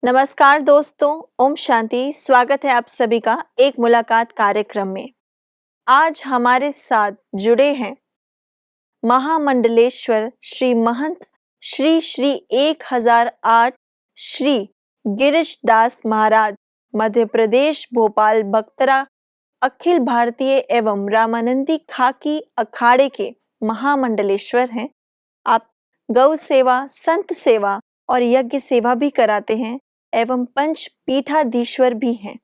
नमस्कार दोस्तों, ओम शांति। स्वागत है आप सभी का एक मुलाकात कार्यक्रम में। आज हमारे साथ जुड़े हैं महामंडलेश्वर श्री महंत श्री श्री 1008 श्री गिरीश दास महाराज, मध्य प्रदेश भोपाल बख्तरा, अखिल भारतीय एवं रामानंदी खाकी अखाड़े के महामंडलेश्वर हैं। आप गौ सेवा, संत सेवा और यज्ञ सेवा भी कराते हैं एवं पंच पीठाधीश्वर भी हैं।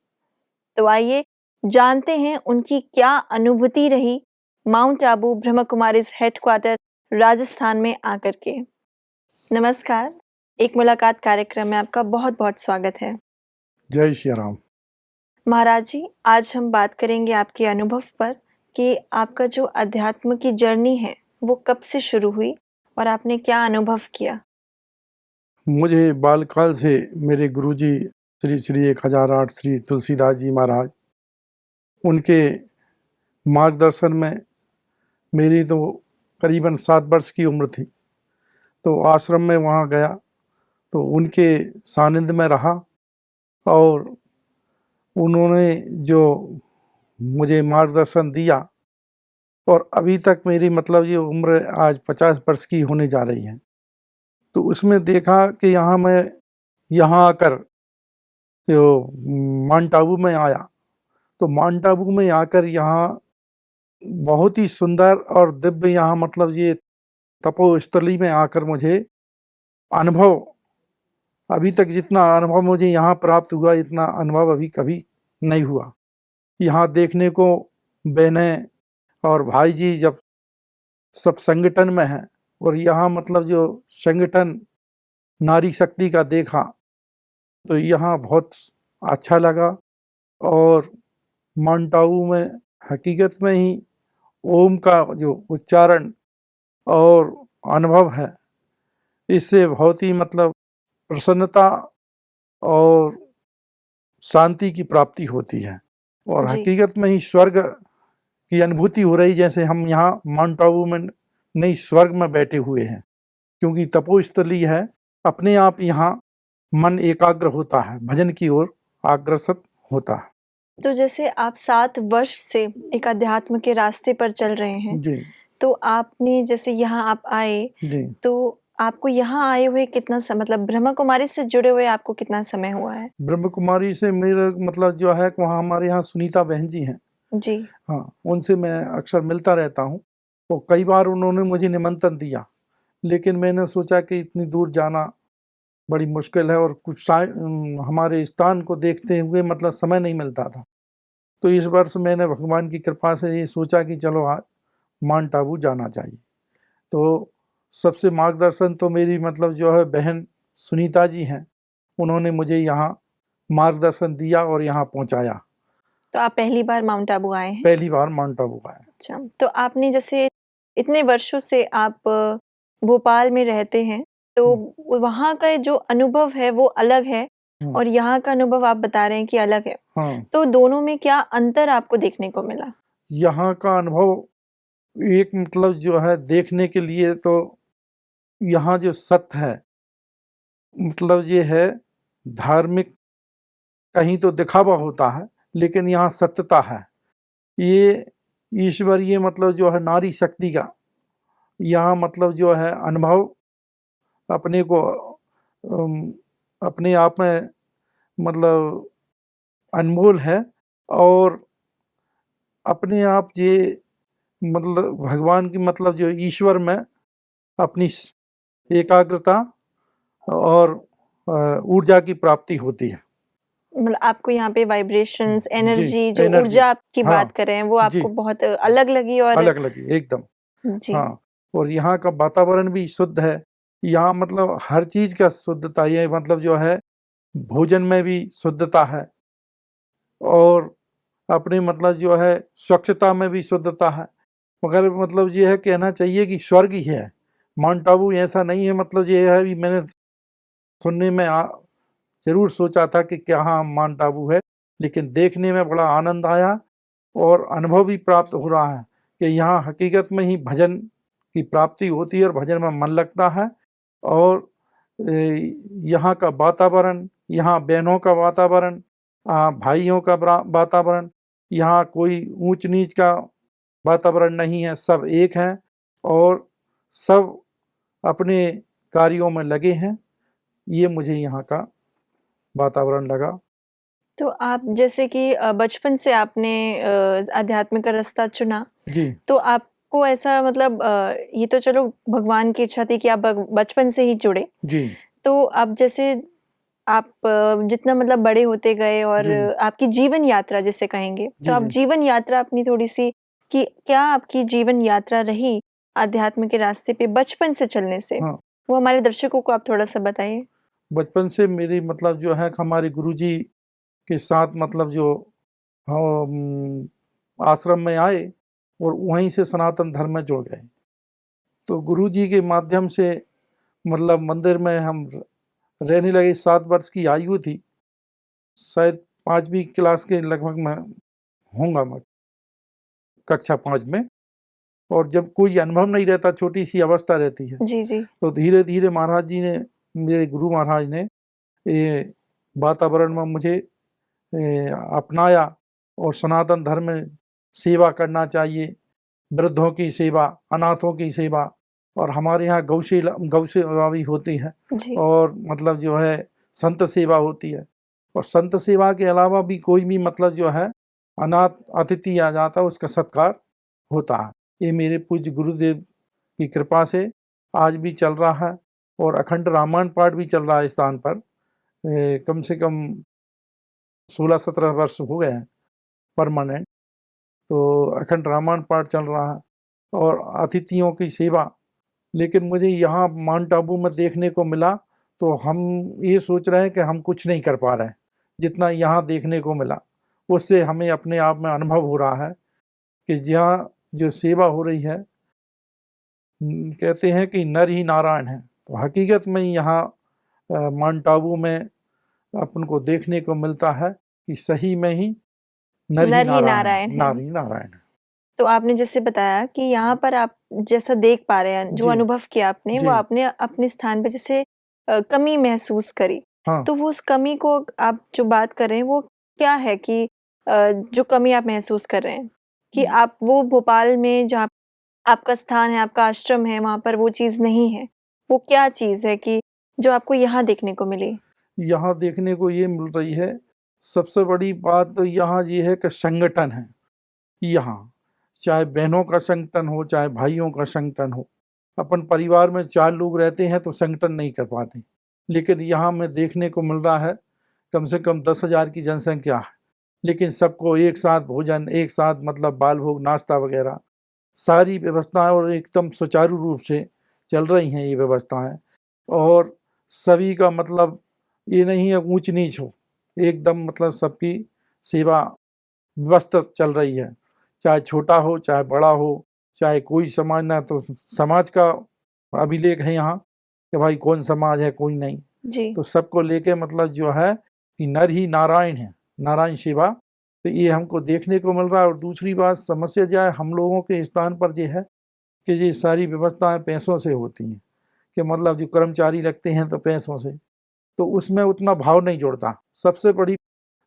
तो आइए जानते हैं उनकी क्या अनुभूति रही माउंट आबू ब्रह्म कुमारीज हेडक्वार्टर राजस्थान में आकर के। नमस्कार, एक मुलाकात कार्यक्रम में आपका बहुत बहुत स्वागत है। जय श्री राम। महाराज जी, आज हम बात करेंगे आपके अनुभव पर कि आपका जो अध्यात्म की जर्नी है वो कब से शुरू हुई और आपने क्या अनुभव किया। मुझे बालकाल से मेरे गुरुजी श्री श्री 1008 श्री तुलसीदास जी महाराज, उनके मार्गदर्शन में मेरी तो करीबन 7 वर्ष की उम्र थी, तो आश्रम में वहाँ गया तो उनके सानिध्य में रहा और उन्होंने जो मुझे मार्गदर्शन दिया और अभी तक मेरी मतलब ये उम्र आज 50 वर्ष की होने जा रही है। तो उसमें देखा कि यहाँ आकर जो माउंट आबू में आया, तो माउंट आबू में आकर यहाँ बहुत ही सुंदर और दिव्य यहाँ मतलब ये तपोस्थली में आकर मुझे अनुभव, अभी तक जितना अनुभव मुझे यहाँ प्राप्त हुआ इतना अनुभव अभी कभी नहीं हुआ। यहाँ देखने को बहनें और भाई जी जब सब संगठन में हैं और यहाँ मतलब जो संगठन नारी शक्ति का देखा तो यहाँ बहुत अच्छा लगा। और माउंट आबू में हकीकत में ही ओम का जो उच्चारण और अनुभव है, इससे बहुत ही मतलब प्रसन्नता और शांति की प्राप्ति होती है और हकीकत में ही स्वर्ग की अनुभूति हो रही, जैसे हम यहाँ माउंट आबू में नहीं स्वर्ग में बैठे हुए हैं, क्योंकि तपोस्थली है। अपने आप यहाँ मन एकाग्र होता है, भजन की ओर अग्रसर होता है। तो जैसे आप 7 वर्ष से एक अध्यात्म के रास्ते पर चल रहे हैं जी, तो आपने जैसे यहाँ आप आए जी, तो आपको यहाँ आए हुए कितना मतलब ब्रह्म कुमारी से जुड़े हुए आपको कितना समय हुआ है। ब्रह्म कुमारी से मेरा मतलब जो है वहाँ हमारे यहाँ सुनीता बहन जी हैं जी, हाँ, उनसे मैं अक्सर मिलता रहता हूँ। तो कई बार उन्होंने मुझे निमंत्रण दिया, लेकिन मैंने सोचा कि इतनी दूर जाना बड़ी मुश्किल है और कुछ हमारे स्थान को देखते हुए मतलब समय नहीं मिलता था। तो इस वर्ष मैंने भगवान की कृपा से ये सोचा कि चलो माउंट आबू जाना चाहिए। तो सबसे मार्गदर्शन तो मेरी मतलब जो है बहन सुनीता जी हैं, उन्होंने मुझे यहाँ मार्गदर्शन दिया और यहाँ पहुँचाया। तो आप पहली बार माउंट आबू आए हैं। पहली बार माउंट आबू आए। अच्छा, तो आपने जैसे इतने वर्षों से आप भोपाल में रहते हैं तो वहाँ का जो अनुभव है वो अलग है और यहाँ का अनुभव आप बता रहे हैं कि अलग है। हाँ, तो दोनों में क्या अंतर आपको देखने को मिला। यहाँ का अनुभव एक मतलब जो है देखने के लिए तो यहाँ जो सत्य है मतलब ये है, धार्मिक कहीं तो दिखावा होता है लेकिन यहाँ सत्यता है। ये ईश्वरीय मतलब जो है नारी शक्ति का यहाँ मतलब जो है अनुभव अपने को अपने आप में मतलब अनमोल है। और अपने आप ये मतलब भगवान की मतलब जो ईश्वर में अपनी एकाग्रता और ऊर्जा की प्राप्ति होती है। मतलब आपको यहाँ पे वाइब्रेशंस, जी, एनर्जी, जो एनर्जी, ऊर्जा आपकी हाँ, बात कर रहे हैं वो जी, आपको बहुत अलग लगी और अलग लगी एकदम। जी, हाँ, और यहाँ का वातावरण भी शुद्ध है। यहाँ मतलब हर चीज़ का शुद्धता है, मतलब जो है भोजन में भी शुद्धता है और अपने मतलब जो है स्वच्छता में भी शुद्धता है। मगर मतलब ये है कहना चाहिए कि स्वर्ग ही है माउंट आबू, ऐसा नहीं है। मतलब ये है भी मैंने सुनने में जरूर सोचा था कि क्या हाँ माउंट आबू है, लेकिन देखने में बड़ा आनंद आया और अनुभव भी प्राप्त हो रहा है कि यहाँ हकीकत में ही भजन की प्राप्ति होती है और भजन में मन लगता है और यहाँ का वातावरण, यहाँ बहनों का वातावरण, भाइयों का वातावरण, यहाँ कोई ऊंच नीच का वातावरण नहीं है, सब एक हैं और सब अपने कार्यों में लगे हैं। ये मुझे यहाँ का वातावरण लगा। तो आप जैसे कि बचपन से आपने आध्यात्म का रास्ता चुना, जी तो आपको ऐसा मतलब ये तो चलो भगवान की इच्छा थी कि आप बचपन से ही जुड़े, जी तो अब जैसे आप जितना मतलब बड़े होते गए और जी आपकी जीवन यात्रा जिसे कहेंगे, जी तो आप जी जीवन यात्रा अपनी थोड़ी सी कि क्या आपकी जीवन यात्रा रही आध्यात्म के रास्ते पे बचपन से चलने से, हाँ, वो हमारे दर्शकों को आप थोड़ा सा बताइए। बचपन से मेरी मतलब जो है हमारे गुरुजी के साथ मतलब जो हम आश्रम में आए और वहीं से सनातन धर्म में जुड़ गए। तो गुरुजी के माध्यम से मतलब मंदिर में हम रहने लगे। 7 वर्ष की आयु थी, शायद 5वीं क्लास के लगभग मैं होऊंगा, मैं कक्षा 5 में। और जब कोई अनुभव नहीं रहता, छोटी सी अवस्था रहती है, जी जी। तो धीरे धीरे महाराज जी ने, मेरे गुरु महाराज ने ये वातावरण में मुझे अपनाया और सनातन धर्म में सेवा करना चाहिए, वृद्धों की सेवा, अनाथों की सेवा, और हमारे यहाँ गौ सेवा भी होती है जी और मतलब जो है संत सेवा होती है। और संत सेवा के अलावा भी कोई भी मतलब जो है अनाथ अतिथि आ जाता है, उसका सत्कार होता है। ये मेरे पूज्य गुरुदेव की कृपा से आज भी चल रहा है और अखंड रामायण पाठ भी चल रहा है। स्थान पर कम से कम 16-17 वर्ष हो गए हैं परमानेंट, तो अखंड रामायण पाठ चल रहा है और अतिथियों की सेवा। लेकिन मुझे यहाँ माउंट आबू में देखने को मिला, तो हम ये सोच रहे हैं कि हम कुछ नहीं कर पा रहे हैं, जितना यहाँ देखने को मिला उससे हमें अपने आप में अनुभव हो रहा है कि यहाँ जो सेवा हो रही है, कहते हैं कि नर ही नारायण है, तो हकीकत में यहाँ माउंट आबू में अपन को देखने को मिलता है कि सही में ही नर ही नर ही नारायण है, नारायण है। नार ही नारायण है। तो आपने जैसे बताया कि यहाँ पर आप जैसा देख पा रहे हैं, जो जी अनुभव किया आपने, वो जी आपने अपने स्थान पे जैसे कमी महसूस करी, हाँ तो वो उस कमी को आप जो बात कर रहे हैं वो क्या है कि जो कमी आप महसूस कर रहे हैं कि आप वो भोपाल में जहाँ आपका स्थान है, आपका आश्रम है, वहाँ पर वो चीज़ नहीं है, वो क्या चीज़ है कि जो आपको यहाँ देखने को मिली? यहाँ देखने को ये मिल रही है, सबसे बड़ी बात तो यहाँ ये है कि संगठन है। यहाँ चाहे बहनों का संगठन हो, चाहे भाइयों का संगठन हो, अपन परिवार में 4 लोग रहते हैं तो संगठन नहीं कर पाते, लेकिन यहाँ में देखने को मिल रहा है कम से कम 10,000 की जनसंख्या है, लेकिन सबको एक साथ भोजन, एक साथ मतलब बाल भोग, नाश्ता वगैरह सारी व्यवस्थाएं और एकदम सुचारू रूप से चल रही हैं ये व्यवस्थाएं। और सभी का मतलब ये नहीं है ऊंच नीच हो, एकदम मतलब सबकी सेवा व्यवस्थित चल रही है, चाहे छोटा हो चाहे बड़ा हो, चाहे कोई समाज ना, तो समाज का अभिलेख है यहाँ कि भाई कौन समाज है कोई नहीं, जी। तो सबको लेके मतलब जो है कि नर ही नारायण है, नारायण सेवा, तो ये हमको देखने को मिल रहा है। और दूसरी बात समस्या जाए हम लोगों के स्थान पर ये है कि ये सारी व्यवस्थाएं पैसों से होती हैं, कि मतलब जो कर्मचारी लगते हैं तो पैसों से, तो उसमें उतना भाव नहीं जुड़ता। सबसे बड़ी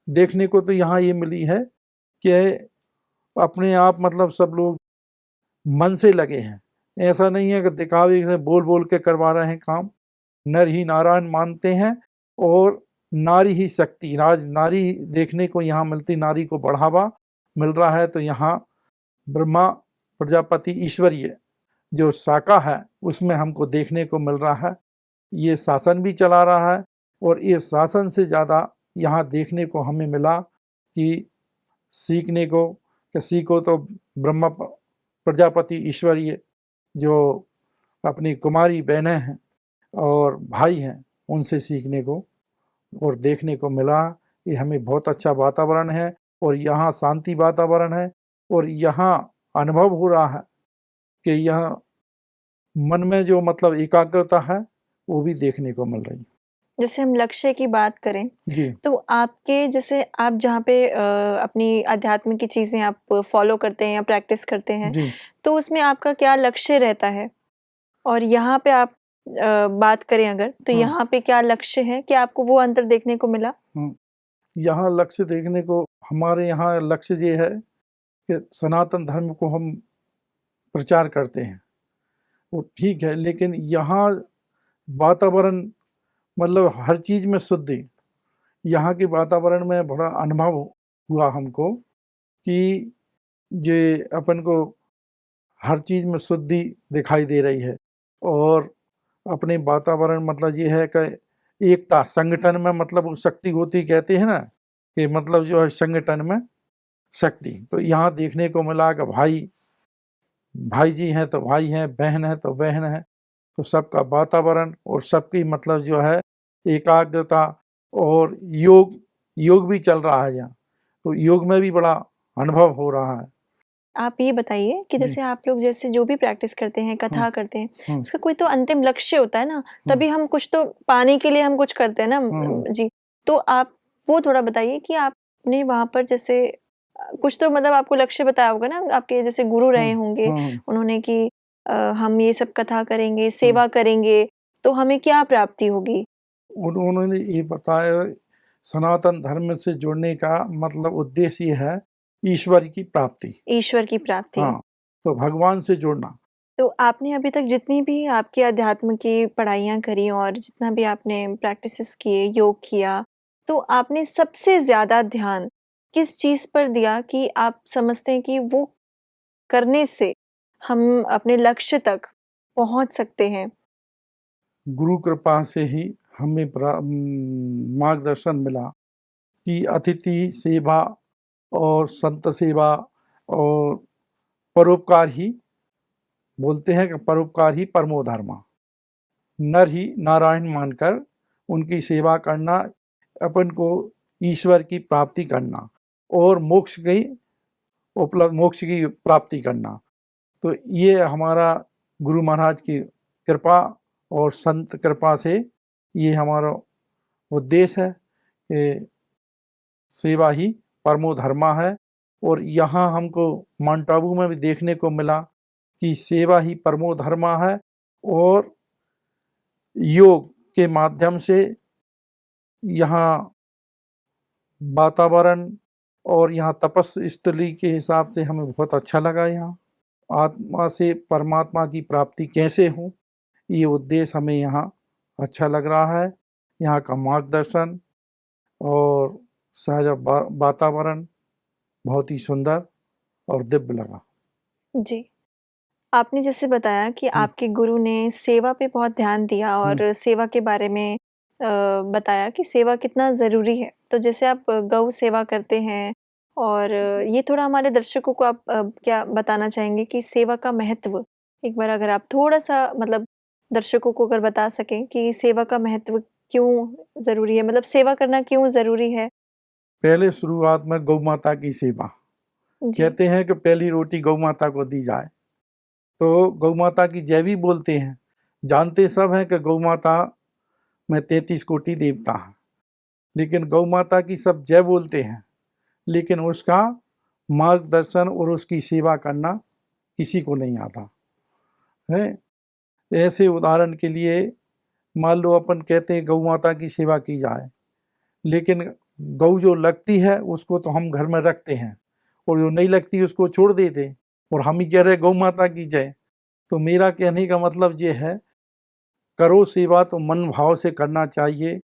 देखने को तो यहाँ ये मिली है कि अपने आप मतलब सब लोग मन से लगे हैं, ऐसा नहीं है कि दिखावे से बोल बोल के करवा रहे हैं काम। नर ही नारायण मानते हैं और नारी ही शक्ति, नारी देखने को यहाँ मिलती, नारी को बढ़ावा मिल रहा है। तो यहाँ ब्रह्मा प्रजापति ईश्वरीय जो शाखा है उसमें हमको देखने को मिल रहा है। ये शासन भी चला रहा है और ये शासन से ज़्यादा यहाँ देखने को हमें मिला कि सीखने को, किसी को तो ब्रह्मा प्रजापति ईश्वरीय जो अपनी कुमारी बहनें हैं और भाई हैं उनसे सीखने को और देखने को मिला। ये हमें बहुत अच्छा वातावरण है और यहाँ शांति वातावरण है और यहाँ अनुभव हो रहा है कि यहाँ मन में जो मतलब एकाग्रता है वो भी देखने को मिल रही है। जैसे हम लक्ष्य की बात करें, जी तो आपके जैसे आप जहाँ पे अपनी आध्यात्म की चीज़ें आप फॉलो करते हैं या प्रैक्टिस करते हैं, जी तो उसमें आपका क्या लक्ष्य रहता है? और यहाँ पे आप बात करें अगर तो हाँ। यहाँ पे क्या लक्ष्य है कि आपको वो अंतर देखने को मिला? यहाँ लक्ष्य देखने को, हमारे यहाँ लक्ष्य ये है कि सनातन धर्म को हम प्रचार करते हैं, वो ठीक है, लेकिन यहाँ वातावरण, मतलब हर चीज़ में शुद्धि, यहाँ के वातावरण में बड़ा अनुभव हुआ हमको कि ये अपन को हर चीज़ में शुद्धि दिखाई दे रही है। और अपने वातावरण, मतलब ये है कि एकता संगठन में, मतलब वो शक्ति होती कहते हैं ना, कि मतलब जो है संगठन में शक्ति। तो यहाँ देखने को मिला कि भाई जी हैं तो भाई हैं, बहन है तो बहन है, तो सबका वातावरण और सबकी मतलब जो है एकाग्रता, और योग भी चल रहा है यहाँ, तो योग में भी बड़ा अनुभव हो रहा है। आप ये बताइए कि जी। जैसे आप लोग जैसे जो भी प्रैक्टिस करते हैं, कथा करते हैं, हम्म, उसका कोई तो अंतिम लक्ष्य होता है ना, तभी हम कुछ तो पाने के लिए हम कुछ करते हैं ना। जी, तो आप वो थोड़ा बताइए कि आपने वहाँ पर जैसे कुछ तो मतलब आपको लक्ष्य बताया होगा ना, आपके जैसे गुरु रहे होंगे, उन्होंने कि हम ये सब कथा करेंगे, सेवा करेंगे, तो हमें क्या प्राप्ति होगी? उन्होंने ये बताया, सनातन धर्म से जुड़ने का मतलब उद्देश्य ये है ईश्वर की प्राप्ति। ईश्वर की प्राप्ति। हाँ, तो भगवान से जुड़ना। तो आपने अभी तक जितनी भी आपकी अध्यात्म की पढ़ाइयाँ करी और जितना भी आपने प्रैक्टिसेस किए, योग किया, तो आपने सबसे ज़्यादा ध्यान किस चीज़ पर दिया कि आप समझते हैं कि वो करने से हम अपने लक्ष्य तक पहुँच सकते हैं? गुरु कृपा से ही हमें मार्गदर्शन मिला कि अतिथि सेवा और संत सेवा और परोपकार ही, बोलते हैं कि परोपकार ही परमो धर्मा, नर ही नारायण मानकर उनकी सेवा करना, अपन को ईश्वर की प्राप्ति करना और मोक्ष की प्राप्ति करना। तो ये हमारा गुरु महाराज की कृपा और संत कृपा से ये हमारा उद्देश्य है कि सेवा ही परमो धर्मा है। और यहाँ हमको माउंट आबू में भी देखने को मिला कि सेवा ही परमो धर्मा है, और योग के माध्यम से यहाँ वातावरण और यहाँ तपस्या स्थली के हिसाब से हमें बहुत अच्छा लगा। यहाँ आत्मा से परमात्मा की प्राप्ति कैसे हो, ये उद्देश्य हमें यहाँ अच्छा लग रहा है। यहाँ का मार्गदर्शन और सहज वातावरण बहुत ही सुंदर और दिव्य लगा। जी। आपने जैसे बताया कि आपके गुरु ने सेवा पे बहुत ध्यान दिया और सेवा के बारे में बताया कि सेवा कितना ज़रूरी है। तो जैसे आप गौ सेवा करते हैं और ये थोड़ा हमारे दर्शकों को आप क्या बताना चाहेंगे कि सेवा का महत्व? एक बार अगर आप थोड़ा-सा मतलब दर्शकों को अगर बता सकें कि सेवा का महत्व क्यों ज़रूरी है? मतलब सेवा करना क्यों ज़रूरी है? पहले शुरुआत में गौ माता की सेवा, जी। कहते हैं कि पहली रोटी गौ माता को दी जाए, तो गौ माता की जय भी बोलते हैं। जानते सब हैं कि गौ माता में 33 कोटि देवता हैं, लेकिन गौ माता की सब जय बोलते हैं, लेकिन उसका मार्गदर्शन और उसकी सेवा करना किसी को नहीं आता है। ऐसे उदाहरण के लिए मान लो अपन कहते हैं गौ माता की सेवा की जाए, लेकिन गौ जो लगती है उसको तो हम घर में रखते हैं, और जो नहीं लगती उसको छोड़ देते, और हम ही कह रहे गौ माता की जय। तो मेरा कहने का मतलब ये है, करो सेवा तो मन भाव से करना चाहिए,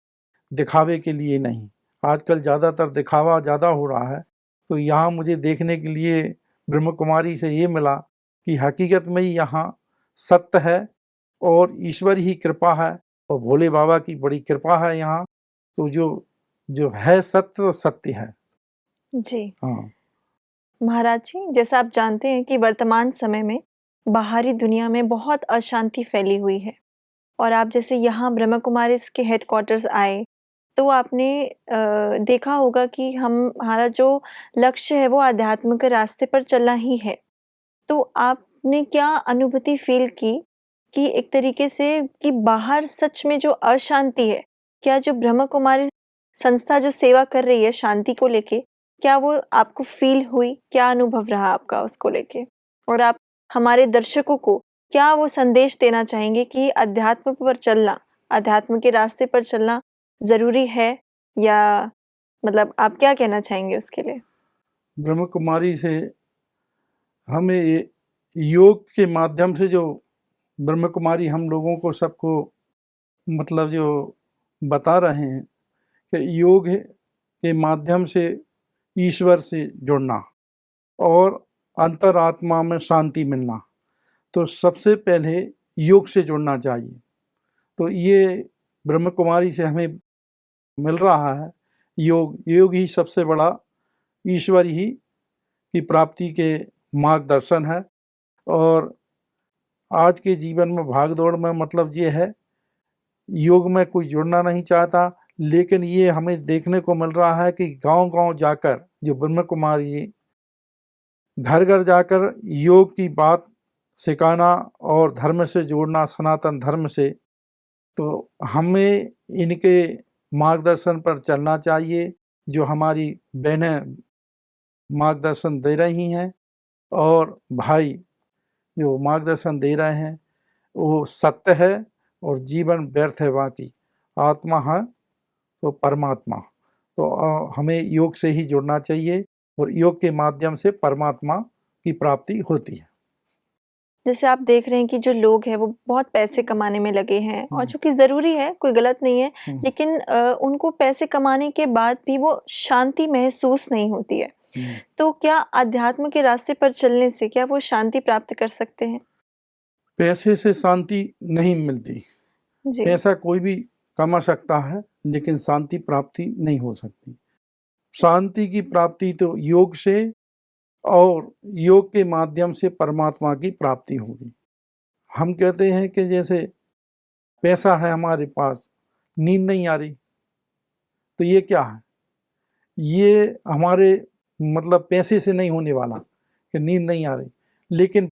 दिखावे के लिए नहीं। आजकल ज़्यादातर दिखावा ज़्यादा हो रहा है। तो यहाँ मुझे देखने के लिए ब्रह्म कुमारी से ये मिला कि हकीकत में ही यहाँ सत्य है और ईश्वर ही कृपा है, और भोले बाबा की बड़ी कृपा है यहाँ। तो जो जो है सत्य, तो सत्य है। जी। हाँ। महाराज जी, जैसा आप जानते हैं कि वर्तमान समय में बाहरी दुनिया में बहुत अशांति फैली हुई है और आप जैसे यहाँ ब्रह्मा कुमारीज़ के हेडक्वार्टर्स आए, तो आपने देखा होगा कि हमारा जो लक्ष्य है वो आध्यात्म के रास्ते पर चलना ही है। तो आपने क्या अनुभूति फ़ील की कि एक तरीके से कि बाहर सच में जो अशांति है, क्या जो ब्रह्मा कुमारी संस्था जो सेवा कर रही है शांति को लेके, क्या वो आपको फ़ील हुई? क्या अनुभव रहा आपका उसको लेके? और आप हमारे दर्शकों को क्या वो संदेश देना चाहेंगे कि अध्यात्म पर चलना, अध्यात्म के रास्ते पर चलना ज़रूरी है, या मतलब आप क्या कहना चाहेंगे उसके लिए? ब्रह्म कुमारी से हमें ये योग के माध्यम से जो ब्रह्म कुमारी हम लोगों को सबको मतलब जो बता रहे हैं कि योग के माध्यम से ईश्वर से जुड़ना और अंतरात्मा में शांति मिलना, तो सबसे पहले योग से जुड़ना चाहिए। तो ये ब्रह्म कुमारी से हमें मिल रहा है योग ही सबसे बड़ा ईश्वर ही की प्राप्ति के मार्गदर्शन है। और आज के जीवन में भागदौड़ में मतलब ये है, योग में कोई जुड़ना नहीं चाहता, लेकिन ये हमें देखने को मिल रहा है कि गांव-गांव जाकर जो ब्रह्म कुमारी घर घर जाकर योग की बात सिखाना और धर्म से जोड़ना, सनातन धर्म से, तो हमें इनके मार्गदर्शन पर चलना चाहिए जो हमारी बहनें मार्गदर्शन दे रही हैं और भाई जो मार्गदर्शन दे रहे हैं वो सत्य है और जीवन व्यर्थ है, बाकी आत्मा है तो परमात्मा। तो हमें योग से ही जुड़ना चाहिए और योग के माध्यम से परमात्मा की प्राप्ति होती है। जैसे आप देख रहे हैं कि जो लोग हैं वो बहुत पैसे कमाने में लगे हैं, और जो कि ज़रूरी है, कोई गलत नहीं है, लेकिन उनको पैसे कमाने के बाद भी वो शांति महसूस नहीं होती है। तो क्या अध्यात्म के रास्ते पर चलने से क्या वो शांति प्राप्त कर सकते हैं? पैसे से शांति नहीं मिलती। जी। पैसा कोई भी कमा सकता है, लेकिन शांति प्राप्ति नहीं हो सकती। शांति की प्राप्ति तो योग से और योग के माध्यम से परमात्मा की प्राप्ति होगी। हम कहते हैं कि जैसे पैसा है हमारे पास, नींद नहीं आ रही, तो ये क्या है? ये हमारे मतलब पैसे से नहीं होने वाला कि नींद नहीं आ रही, लेकिन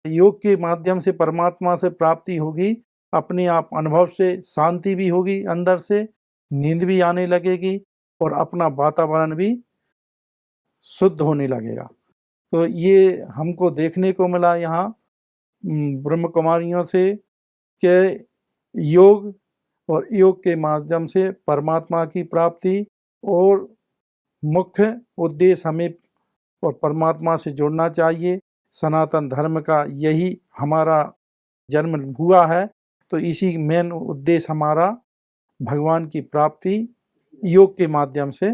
योग के माध्यम से परमात्मा से प्राप्ति होगी, अपने आप अनुभव से शांति भी होगी, अंदर से नींद भी आने लगेगी और अपना वातावरण भी शुद्ध होने लगेगा। तो ये हमको देखने को मिला यहाँ ब्रह्म कुमारियों से कि योग और योग के माध्यम से परमात्मा की प्राप्ति और मुख्य उद्देश्य हमें और परमात्मा से जुड़ना चाहिए। सनातन धर्म का यही हमारा जन्म हुआ है, तो इसी मेन उद्देश्य हमारा भगवान की प्राप्ति योग के माध्यम से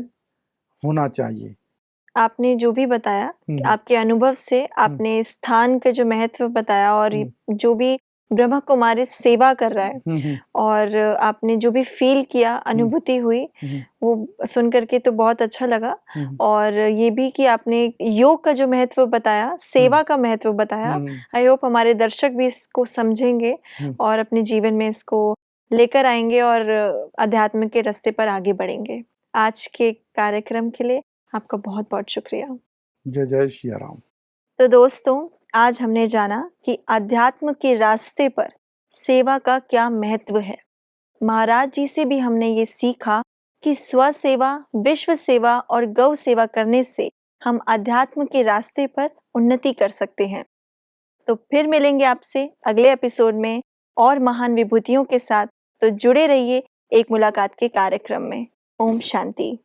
होना चाहिए। आपने जो भी बताया, आपके अनुभव से आपने स्थान का जो महत्व बताया, और जो भी ब्रह्म कुमारी सेवा कर रहा है, और आपने जो भी फील किया, अनुभूति हुई, वो सुन करके तो बहुत अच्छा लगा। और ये भी कि आपने योग का जो महत्व बताया, सेवा का महत्व बताया, आई होप हमारे दर्शक भी इसको समझेंगे और अपने जीवन में इसको लेकर आएंगे और अध्यात्म के रास्ते पर आगे बढ़ेंगे। आज के कार्यक्रम के लिए आपका बहुत बहुत शुक्रिया। जय जय श्री राम। तो दोस्तों, आज हमने जाना कि अध्यात्म के रास्ते पर सेवा का क्या महत्व है। महाराज जी से भी हमने ये सीखा कि स्व सेवा, विश्व सेवा और गौ सेवा करने से हम अध्यात्म के रास्ते पर उन्नति कर सकते हैं। तो फिर मिलेंगे आपसे अगले एपिसोड में और महान विभूतियों के साथ। तो जुड़े रहिए एक मुलाकात के कार्यक्रम में। ओम शांति।